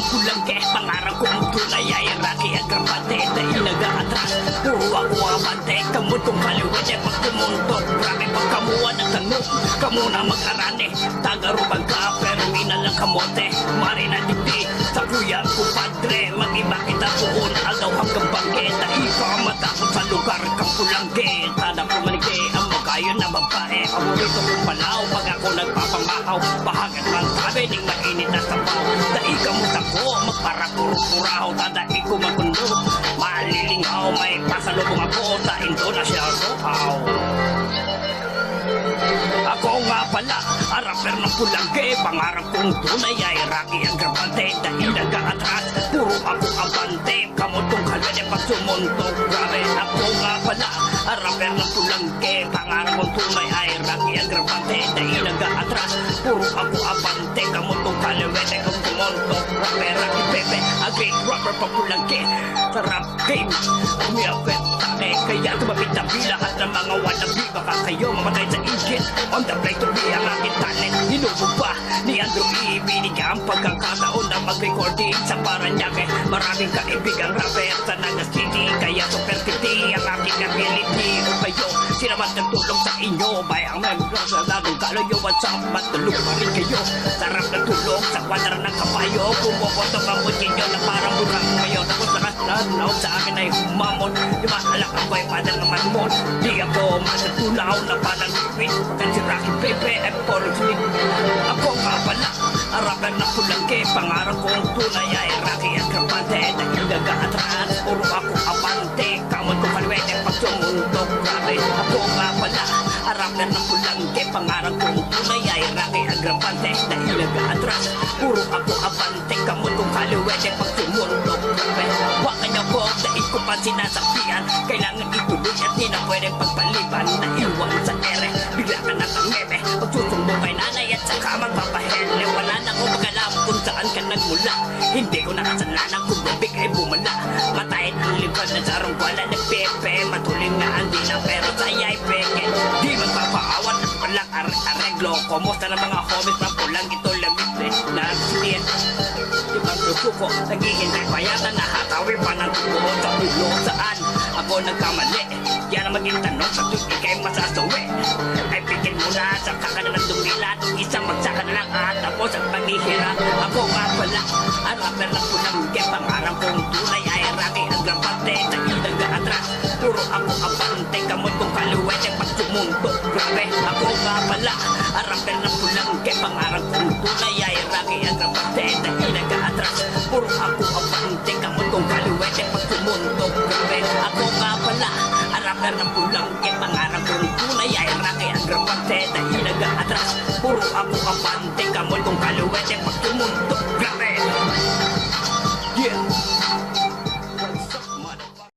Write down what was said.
pulangke, pangarap kong tunay ay Rocky at Grapante. Dahil nag-aatras, puro ako abante. Kamot kong kaliwin ay pag tumuntok. Grabe pagkamuha ng tanong, kamu na mag-arane. Tagarubang ka pero inalang kamote. Mari na digdi, sa kuya ko padre. Mag-iba kita buon, alaw hanggang bangketa. Ipa matapos sa lugar kang pulangke. Tada ko manike, ang magayon na babae. Paborito kong palaw, pag ako nagpapamahaw. Bahagat man sabi, ning mainit na sabaw. Dahil kamot ako, magparakuro-kuraw. Tadai ko magundo, malilingaw. May pasalubong ako sa Indonesia Sohaw. Ako nga pala, rapper ng pulangke. Pangarap kong tunay ay Rocky ang Grapante. Dahil nag-aatras, puro ako abante. Kamot kong kalwede pag sumuntok. Grabe, ako nga pala, rapper ng pulangke. Pangarap kong tunay ay Rocky ang Grapante. Dahil nag-aatras, puro ako abante. Kamot kong kalwede pag sumuntok. Grabe, Rocky Pepe, a great rapper pa pulangke. Sa rap game, umiyapet tae. Kaya tumapit na lahat ng mga wannabe. Baka kayo mamatay sa igit. On the plate to be ang aking talent. Hinubog pa ni Andrew E. Binigyan ang pagkakataon na mag-recording sa Paranaque. Maraming kaibigang rapper sa Naga City. Kaya super titi ang aking ability. O kayo, sinaman ng tulong sa inyo. Bayang membros na lalong kalayo. What's up? Matulog pa rin kayo. Sarap na tulong sa kwadra ng kapayo. Pumupotong ang mutin nyo na parang burang ngayon. Tapos nakasanaw sa akin ay humamon. Di ba alak ang bay padang naman mo. Di ako matatulaw na parang liquid. Kasi Rocky Pepe ay poroslik. Ako nga pala, rapper ng pulangke. Pangarap kong tunay ay Rocky at Grapante. Dahil nag-aatras, puro ako abante. Kamot ko kalwete pag sumuntok. Grabe, ako nga pala, rapper ng pulangke. Pangarap kong tunay ay Rocky at Grapante. Dahil nag-aatras, puro ako abante. Kamot ko kalwete pag sumuntok. Grabe, wakan niyo ko, dahil ko pa sinasabihan. Kailangan ituloy at di na pwedeng pagpaliban. Naiwan sa ere, bigla ka nakangeme. Pagsusumbo kay nanay at saka magpapahele. Wala na ko magalam kung saan ka nagmula. Hindi ko nakasalanan kung bubig ay bumala. Matayin ang liban na sarong wala ng pepe. Matuling na andi na pero saya'y peke. Di magpapaawat at walang areglo. Kumusta na mga homies na pulang ito lamit eh. Nagsitiyan, di bang susuko. Naghihintay pa yata na hatawi pa ng tubo sa ulo. Saan ako nagkamali? Yan ang maging tanong sa tuwing ikay masasawi. Ay pikit mo na sa kakanalang dumilat. Isang magsaka na lang at tapos ang paghihira. Ako nga pala, ang rapper ng pulangke. Pangarap kong tunay ay Rocky ang Grapante. Dahil nag-aatras, puro ako abante. Kamot kong kaluwete pag sumuntok. Grabe, ako nga pala, ang rapper ng pulangke. Pangarap kong tunay ay Rocky ang Grapante. Dahil nag-aatras, puro ako abante. Kamot kong kaluwete pag sumuntok. Grabe, ako nga pala, ang rapper ng pulangke. Pangarap kong tunay ay Rocky ang Grapante. Dahil nag-aatras, puro ako abante. Kamot